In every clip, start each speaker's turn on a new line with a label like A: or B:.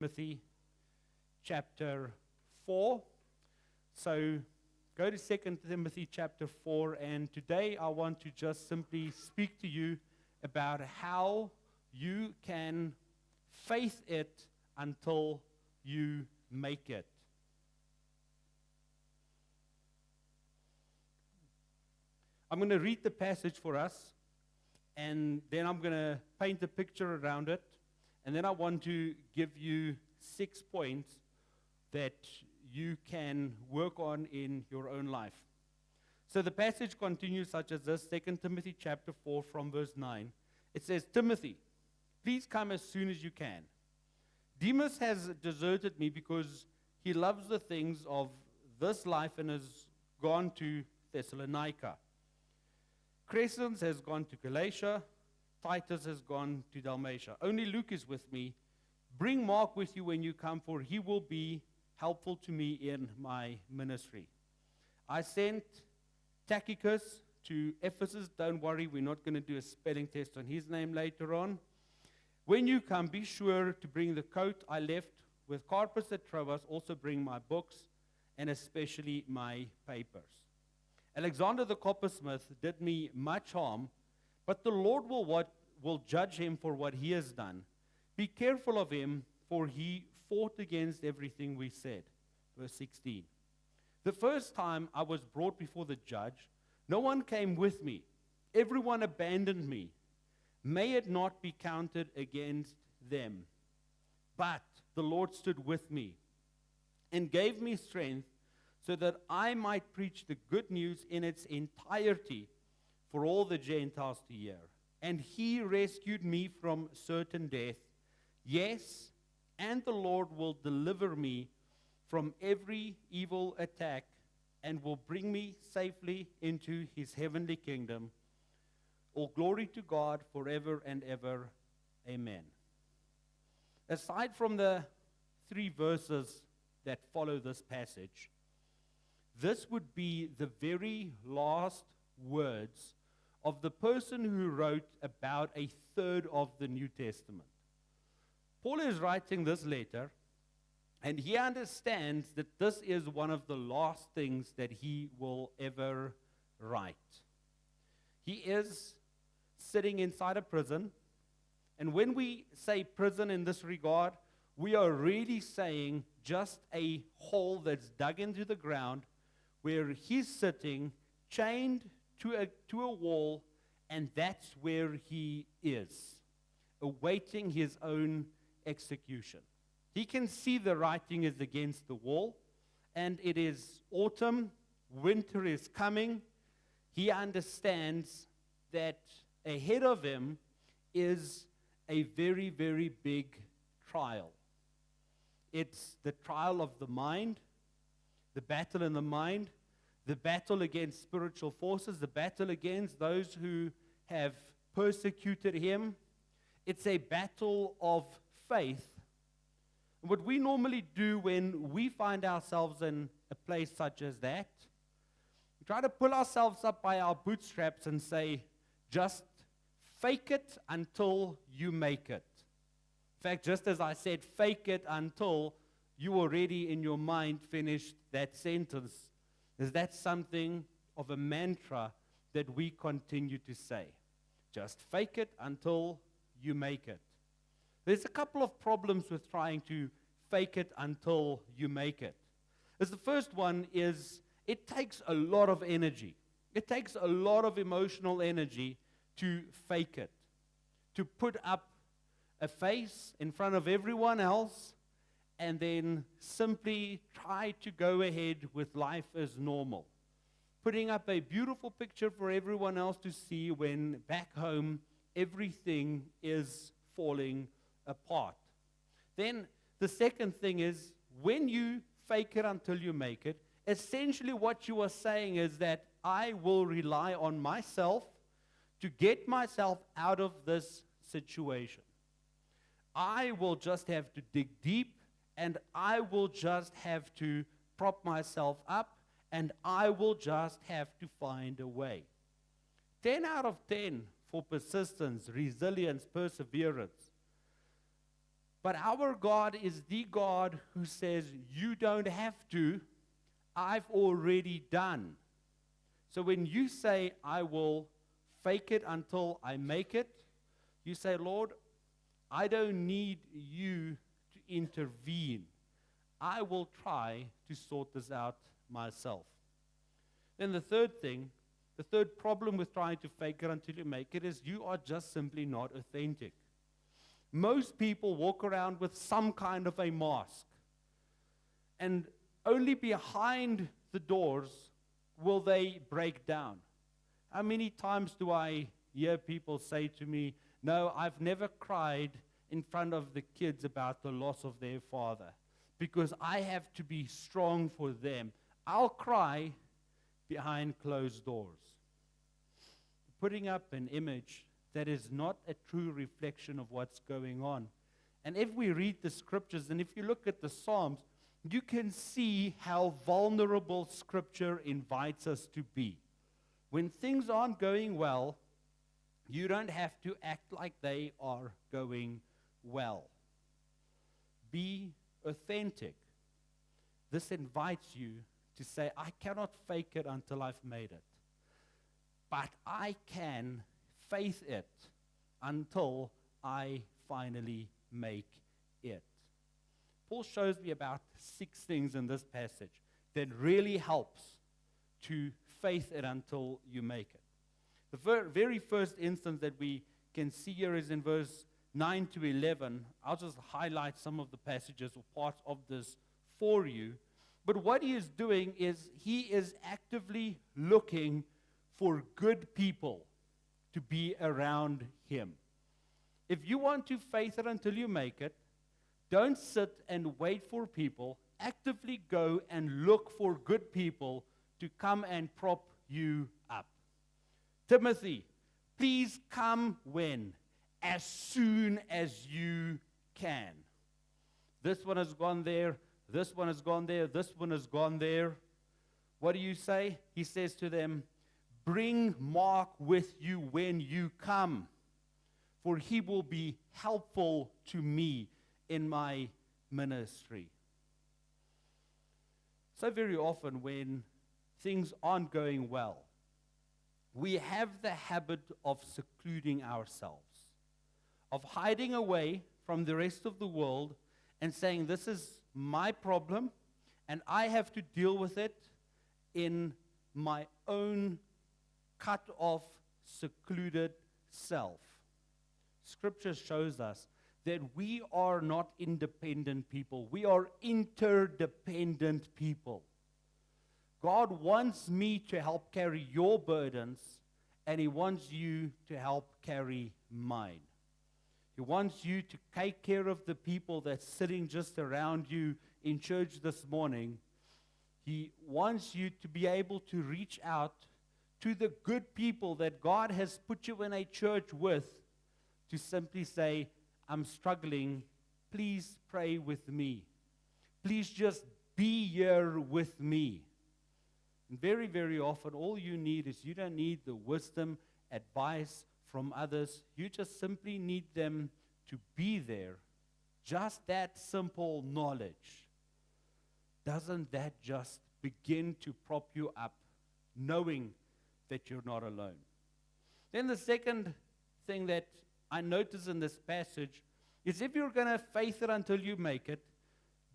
A: Timothy chapter 4. So go to 2 Timothy chapter 4, and today I want to just simply speak to you about how you can faith it until you make it. I'm going to read the passage for us, and then I'm going to paint a picture around it. And then I want to give you 6 points that you can work on in your own life. So the passage continues such as this, 2 Timothy chapter 4 from verse 9. It says, Timothy, please come as soon as you can. Demas has deserted me because he loves the things of this life and has gone to Thessalonica. Crescens has gone to Galatia. Titus has gone to Dalmatia. Only Luke is with me. Bring Mark with you when you come, for he will be helpful to me in my ministry. I sent Tychicus to Ephesus. Don't worry, we're not going to do a spelling test on his name later on. When you come, be sure to bring the coat I left with Carpus at Troas. Also bring my books and especially my papers. Alexander the coppersmith did me much harm, but the Lord will judge him for what he has done. Be careful of him, for he fought against everything we said. Verse 16. The first time I was brought before the judge, no one came with me. Everyone abandoned me. May it not be counted against them. But the Lord stood with me and gave me strength so that I might preach the good news in its entirety for all the Gentiles to hear. And he rescued me from certain death. Yes, and the Lord will deliver me from every evil attack and will bring me safely into his heavenly kingdom. All glory to God forever and ever. Amen. Aside from the 3 verses that follow this passage, this would be the very last words of the person who wrote about a third of the New Testament. Paul is writing this letter, and he understands that this is one of the last things that he will ever write. He is sitting inside a prison, and when we say prison in this regard, we are really saying just a hole that's dug into the ground where he's sitting, chained to a wall, and that's where he is, awaiting his own execution. He can see the writing is against the wall, and it is autumn, winter is coming. He understands that ahead of him is a very, very big trial. It's the trial of the mind, the battle in the mind, the battle against spiritual forces, the battle against those who have persecuted him. It's a battle of faith. What we normally do when we find ourselves in a place such as that, we try to pull ourselves up by our bootstraps and say, just fake it until you make it. In fact, just as I said, fake it until you already in your mind finished that sentence. Is that something of a mantra that we continue to say? Just fake it until you make it. There's a couple of problems with trying to fake it until you make it. The first one is it takes a lot of energy. It takes a lot of emotional energy to fake it, to put up a face in front of everyone else and then simply try to go ahead with life as normal. Putting up a beautiful picture for everyone else to see when back home everything is falling apart. Then the second thing is when you fake it until you make it, essentially what you are saying is that I will rely on myself to get myself out of this situation. I will just have to dig deep, and I will just have to prop myself up, and I will just have to find a way. 10 out of 10 for persistence, resilience, perseverance. But our God is the God who says, you don't have to. I've already done. So when you say, I will fake it until I make it, you say, Lord, I don't need you to intervene. I will try to sort this out myself. Then the third problem with trying to fake it until you make it is you are just simply not authentic. Most people walk around with some kind of a mask. And only behind the doors will they break down. How many times do I hear people say to me, no, I've never cried in front of the kids about the loss of their father because I have to be strong for them. I'll cry behind closed doors. Putting up an image that is not a true reflection of what's going on. And if we read the scriptures and if you look at the Psalms, you can see how vulnerable Scripture invites us to be. When things aren't going well, you don't have to act like they are going well. Be authentic. This invites you to say, I cannot fake it until I've made it. But I can faith it until I finally make it. Paul shows me about 6 things in this passage that really helps to faith it until you make it. The very first instance that we can see here is in verse 9 to 11. I'll just highlight some of the passages or parts of this for you. But what he is doing is he is actively looking for good people to be around him. If you want to faith it until you make it, don't sit and wait for people. Actively go and look for good people to come and prop you up. Timothy, please come when? As soon as you can. This one has gone there. This one has gone there. This one has gone there. What do you say? He says to them, bring Mark with you when you come, for he will be helpful to me in my ministry. So very often when things aren't going well, we have the habit of secluding ourselves, of hiding away from the rest of the world and saying, this is my problem and I have to deal with it in my own cut off, secluded self. Scripture shows us that we are not independent people. We are interdependent people. God wants me to help carry your burdens, and he wants you to help carry mine. He wants you to take care of the people that's sitting just around you in church this morning. He wants you to be able to reach out to the good people that God has put you in a church with, to simply say, I'm struggling, please pray with me. Please just be here with me. And very, very often, all you need is you don't need the wisdom, advice from others. You just simply need them to be there. Just that simple knowledge. Doesn't that just begin to prop you up, knowing that you're not alone? Then the second thing that I notice in this passage is if you're going to faith it until you make it,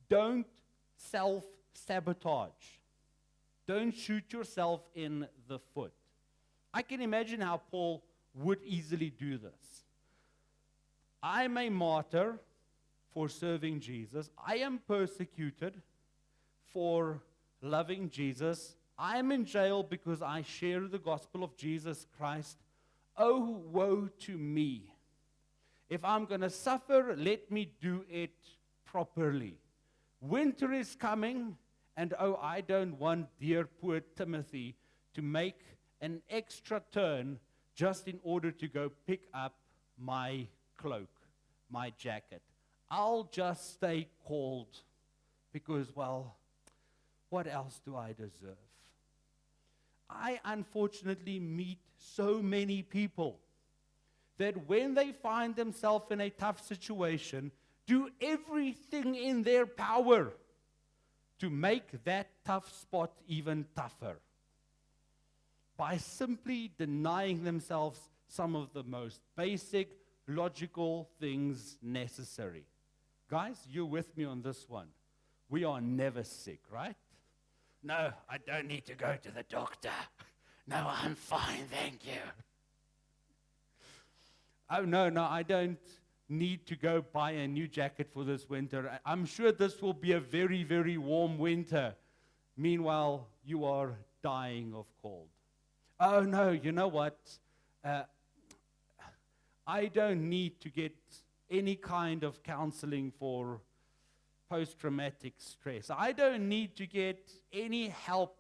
A: don't self-sabotage. Don't shoot yourself in the foot. I can imagine how Paul would easily do this. I'm a martyr for serving Jesus. I am persecuted for loving Jesus. I am in jail because I share the gospel of Jesus Christ. Oh, woe to me. If I'm going to suffer, let me do it properly. Winter is coming, and oh, I don't want dear poor Timothy to make an extra turn just in order to go pick up my cloak, my jacket. I'll just stay cold because, well, what else do I deserve? I unfortunately meet so many people that when they find themselves in a tough situation, do everything in their power to make that tough spot even tougher by simply denying themselves some of the most basic, logical things necessary. Guys, you're with me on this one. We are never sick, right? No, I don't need to go to the doctor. No, I'm fine, thank you. Oh, no, I don't need to go buy a new jacket for this winter. I'm sure this will be a very, very warm winter. Meanwhile, you are dying of cold. Oh, no, you know what? I don't need to get any kind of counseling for post-traumatic stress. I don't need to get any help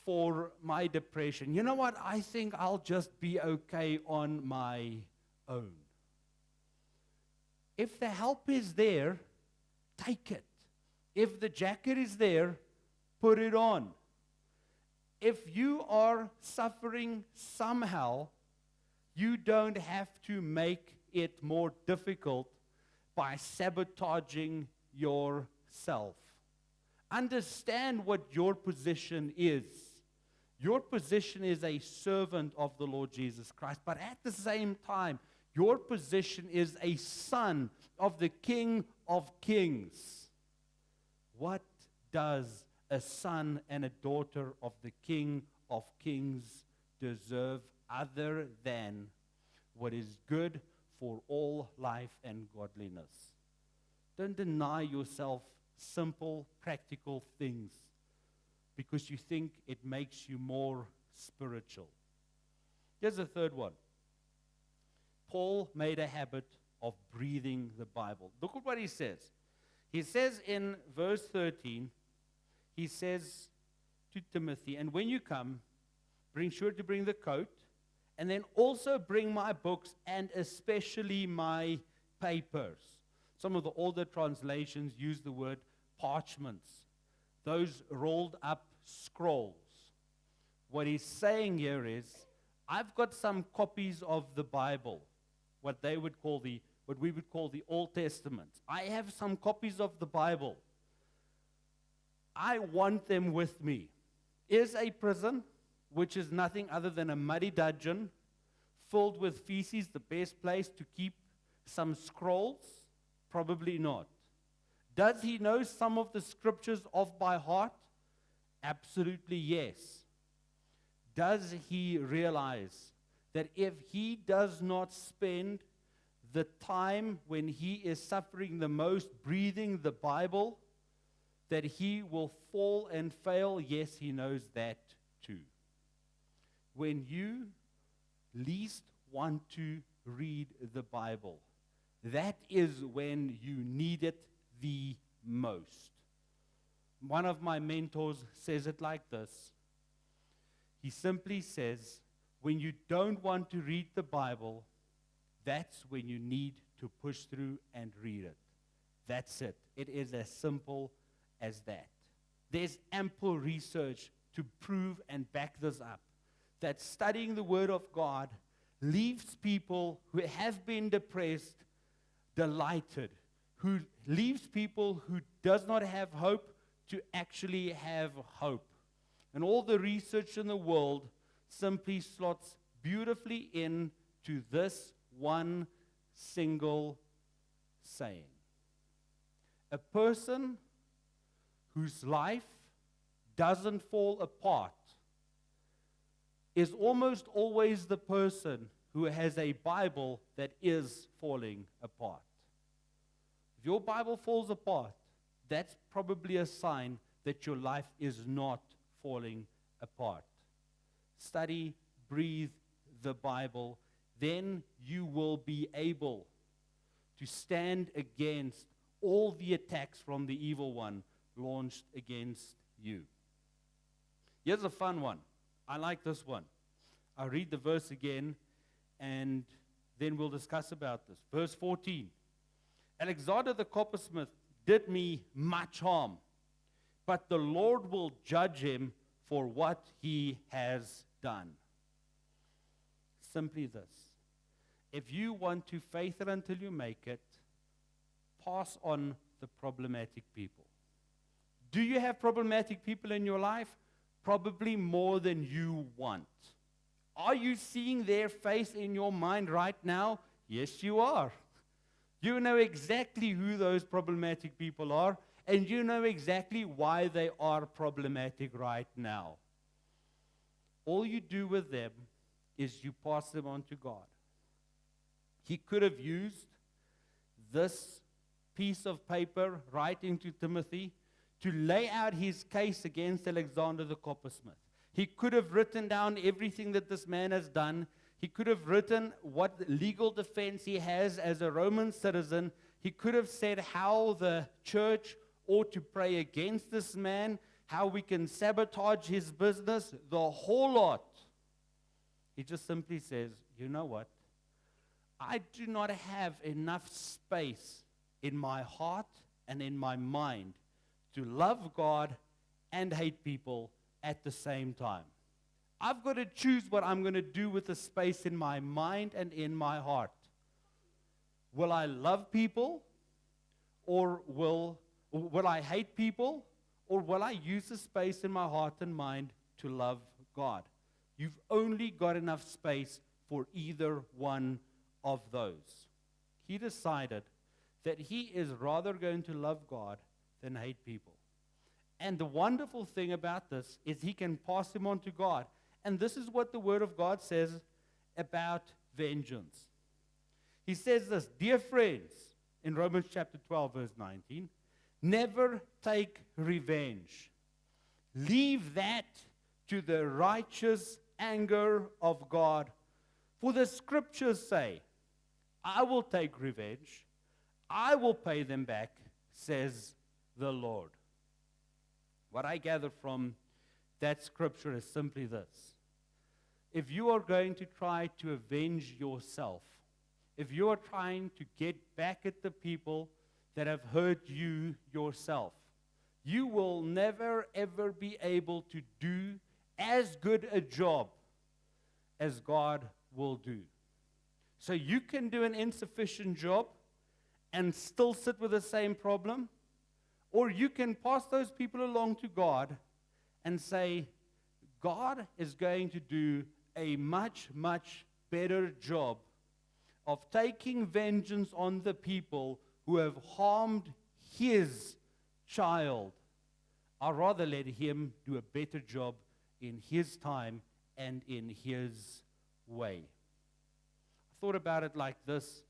A: for my depression. You know what? I think I'll just be okay on my own. If the help is there, take it. If the jacket is there, put it on. If you are suffering somehow, you don't have to make it more difficult by sabotaging yourself. Understand what your position is. Your position is a servant of the Lord Jesus Christ, but at the same time, your position is a son of the King of Kings. What does a son and a daughter of the King of Kings deserve other than what is good for all life and godliness? Don't deny yourself simple, practical things because you think it makes you more spiritual. Here's the third one. Paul made a habit of breathing the Bible. Look at what he says. He says in verse 13, he says to Timothy, and when you come, bring sure to bring the coat, and then also bring my books and especially my papers. Some of the older translations use the word parchments, those rolled up scrolls. What he's saying here is, I've got some copies of the Bible, what we would call the Old Testament. I have some copies of the Bible. I want them with me. Is a prison, which is nothing other than a muddy dungeon filled with feces, the best place to keep some scrolls? Probably not. Does he know some of the scriptures off by heart? Absolutely yes. Does he realize that if he does not spend the time when he is suffering the most breathing the Bible, that he will fall and fail? Yes, he knows that too. When you least want to read the Bible, that is when you need it the most. One of my mentors says it like this. He simply says, when you don't want to read the Bible, that's when you need to push through and read it. That's it. It is as simple as that. There's ample research to prove and back this up, that studying the Word of God leaves people who have been depressed delighted, who leaves people who does not have hope to actually have hope. And all the research in the world simply slots beautifully into this one single saying. A person whose life doesn't fall apart is almost always the person who has a Bible that is falling apart. If your Bible falls apart, that's probably a sign that your life is not falling apart. Study, breathe the Bible, then you will be able to stand against all the attacks from the evil one launched against you. Here's a fun one. I like this one. I'll read the verse again, and then we'll discuss about this. Verse 14. Alexander the coppersmith did me much harm, but the Lord will judge him for what he has done. Simply this. If you want to faith it until you make it, pass on the problematic people. Do you have problematic people in your life? Probably more than you want. Are you seeing their face in your mind right now? Yes, you are. You know exactly who those problematic people are, and you know exactly why they are problematic right now. All you do with them is you pass them on to God. He could have used this piece of paper writing to Timothy to lay out his case against Alexander the coppersmith. He could have written down everything that this man has done. He could have written what legal defense he has as a Roman citizen. He could have said how the church ought to pray against this man, how we can sabotage his business, the whole lot. He just simply says, you know what? I do not have enough space in my heart and in my mind to love God and hate people at the same time. I've got to choose what I'm going to do with the space in my mind and in my heart. Will I love people, or will I hate people, or will I use the space in my heart and mind to love God? You've only got enough space for either one of those. He decided that he is rather going to love God than hate people. And the wonderful thing about this is he can pass him on to God. And this is what the Word of God says about vengeance. He says this, dear friends, in Romans chapter 12, verse 19, never take revenge. Leave that to the righteous anger of God. For the scriptures say, I will take revenge. I will pay them back, says the Lord. What I gather from that scripture is simply this. If you are going to try to avenge yourself, if you are trying to get back at the people that have hurt you yourself, you will never ever be able to do as good a job as God will do. So you can do an insufficient job and still sit with the same problem, or you can pass those people along to God and say, God is going to do a much, much better job of taking vengeance on the people who have harmed his child. I'd rather let him do a better job in his time and in his way. I thought about it like this.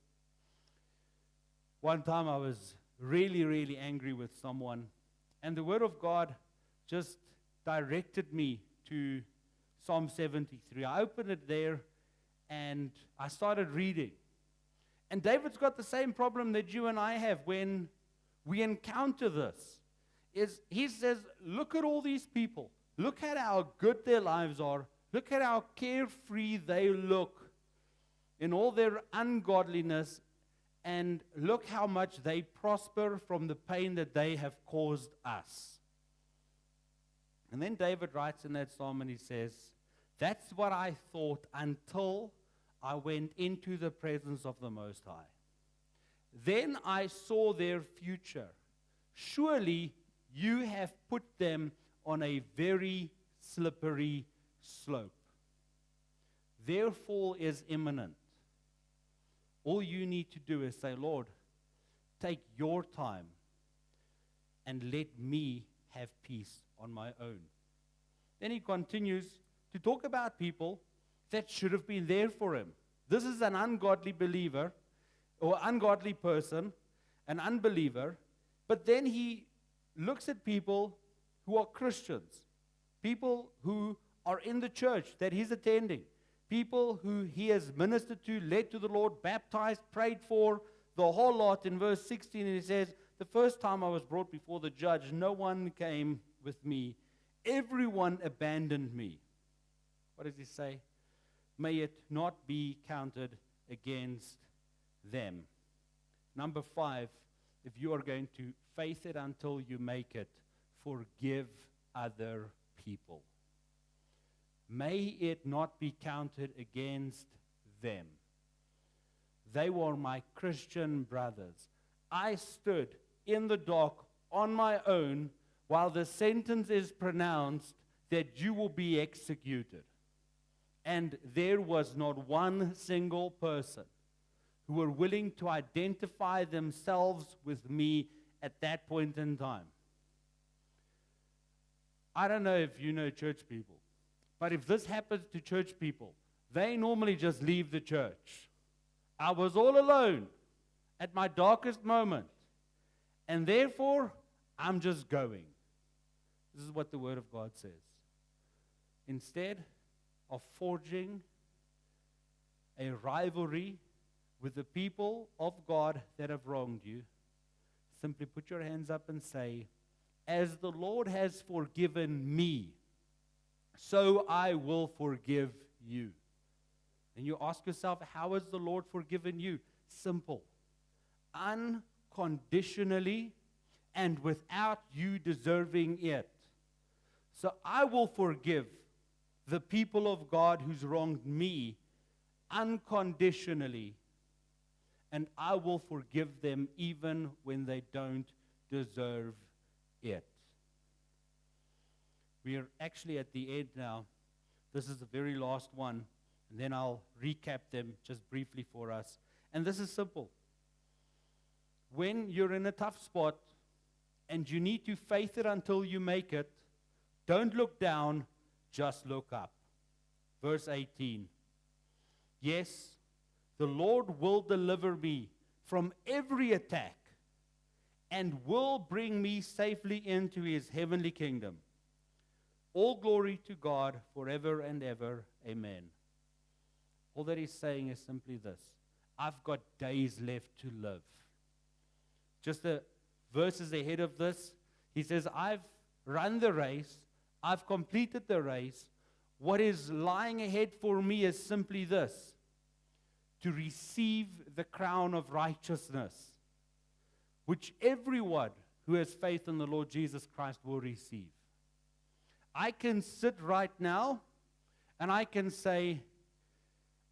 A: One time I was really, really angry with someone, and the Word of God just directed me to Psalm 73. I opened it there, and I started reading. And David's got the same problem that you and I have when we encounter this. He says, look at all these people. Look at how good their lives are. Look at how carefree they look in all their ungodliness. And look how much they prosper from the pain that they have caused us. And then David writes in that psalm and he says, that's what I thought until I went into the presence of the Most High. Then I saw their future. Surely you have put them on a very slippery slope. Their fall is imminent. All you need to do is say, Lord, take your time and let me have peace on my own. Then he continues to talk about people that should have been there for him. This is an ungodly believer or ungodly person, an unbeliever, but then he looks at people who are Christians, people who are in the church that he's attending, people who he has ministered to, led to the Lord, baptized, prayed for, the whole lot. In verse 16, he says, the first time I was brought before the judge, no one came with me. Everyone abandoned me. What does he say? May it not be counted against them. Number 5, if you are going to faith it until you make it, forgive other people. May it not be counted against them. They were my Christian brothers. I stood in the dark on my own while the sentence is pronounced that you will be executed. And there was not one single person who were willing to identify themselves with me at that point in time. I don't know if you know church people, but if this happens to church people, they normally just leave the church. I was all alone at my darkest moment, and therefore, I'm just going. This is what the Word of God says. Instead of forging a rivalry with the people of God that have wronged you, simply put your hands up and say, as the Lord has forgiven me, so I will forgive you. And you ask yourself, how has the Lord forgiven you? Simple. Unconditionally and without you deserving it. So I will forgive the people of God who's wronged me unconditionally, and I will forgive them even when they don't deserve it. We are actually at the end now. This is the very last one, and then I'll recap them just briefly for us. And this is simple. When you're in a tough spot and you need to faith it until you make it, don't look down, just look up. Verse 18. Yes, the Lord will deliver me from every attack and will bring me safely into his heavenly kingdom. All glory to God forever and ever. Amen. All that he's saying is simply this. I've got days left to live. Just the verses ahead of this, he says, I've run the race. I've completed the race. What is lying ahead for me is simply this: to receive the crown of righteousness, which everyone who has faith in the Lord Jesus Christ will receive. I can sit right now and I can say,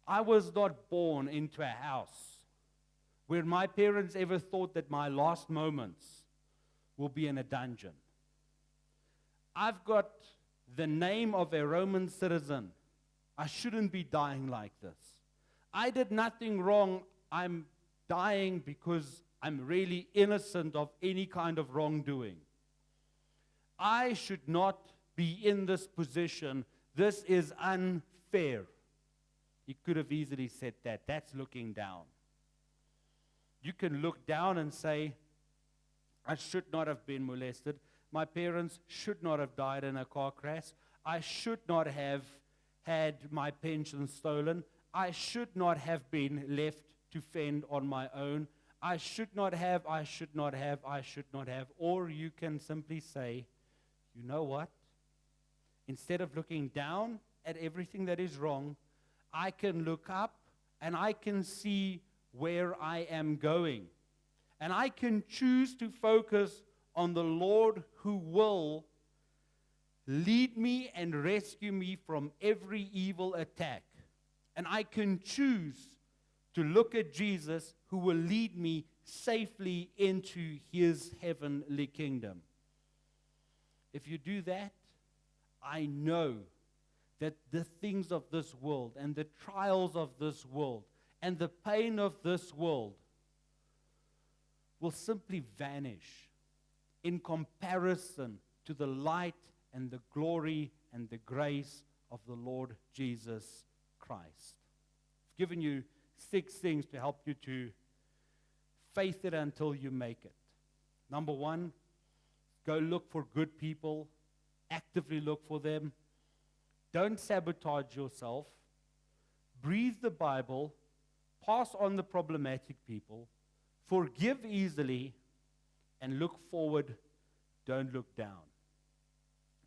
A: I was not born into a house where my parents ever thought that my last moments will be in a dungeon. I've got the name of a Roman citizen. I shouldn't be dying like this. I did nothing wrong. I'm dying because I'm really innocent of any kind of wrongdoing. I should not be in this position. This is unfair. He could have easily said that. That's looking down. You can look down and say, I should not have been molested. My parents should not have died in a car crash. I should not have had my pension stolen. I should not have been left to fend on my own. I should not have. Or you can simply say, you know what? Instead of looking down at everything that is wrong, I can look up and I can see where I am going. And I can choose to focus on the Lord who will lead me and rescue me from every evil attack. And I can choose to look at Jesus who will lead me safely into his heavenly kingdom. If you do that, I know that the things of this world and the trials of this world and the pain of this world will simply vanish in comparison to the light and the glory and the grace of the Lord Jesus Christ. I've given you 6 things to help you to faith it until you make it. Number 1, go look for good people. Actively look for them. Don't sabotage yourself. Breathe the Bible. Pass on the problematic people. Forgive easily. And look forward. Don't look down.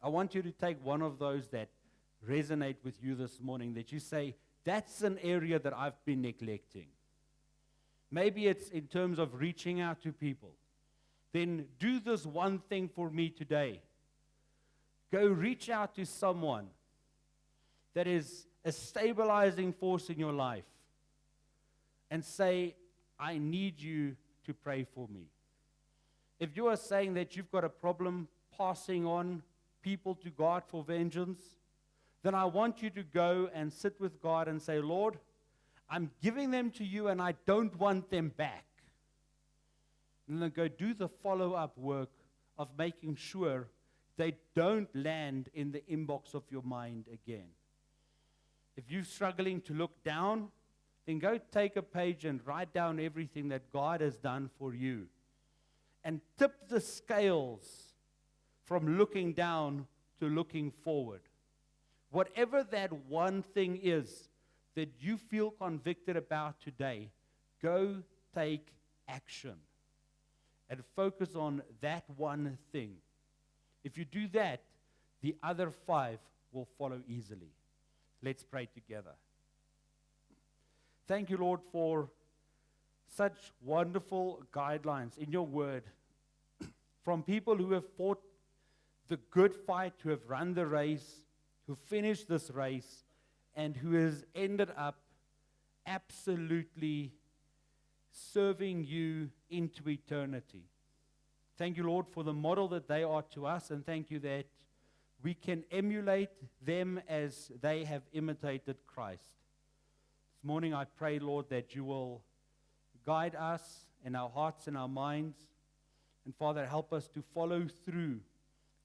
A: I want you to take one of those that resonate with you this morning, that you say, that's an area that I've been neglecting. Maybe it's in terms of reaching out to people. Then do this one thing for me today. Go reach out to someone that is a stabilizing force in your life and say, I need you to pray for me. If you are saying that you've got a problem passing on people to God for vengeance, then I want you to go and sit with God and say, Lord, I'm giving them to you and I don't want them back. And then go do the follow-up work of making sure they don't land in the inbox of your mind again. If you're struggling to look down, then go take a page and write down everything that God has done for you. And tip the scales from looking down to looking forward. Whatever that one thing is that you feel convicted about today, go take action and focus on that one thing. If you do that, the other 5 will follow easily. Let's pray together. Thank you, Lord, for such wonderful guidelines in your word from people who have fought the good fight, who have run the race, who finished this race, and who has ended up absolutely serving you into eternity. Thank you, Lord, for the model that they are to us, and thank you that we can emulate them as they have imitated Christ. This morning I pray, Lord, that you will guide us in our hearts and our minds, and Father, help us to follow through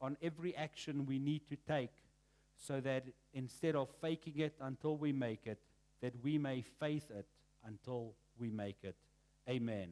A: on every action we need to take, so that instead of faking it until we make it, that we may faith it until we make it. Amen.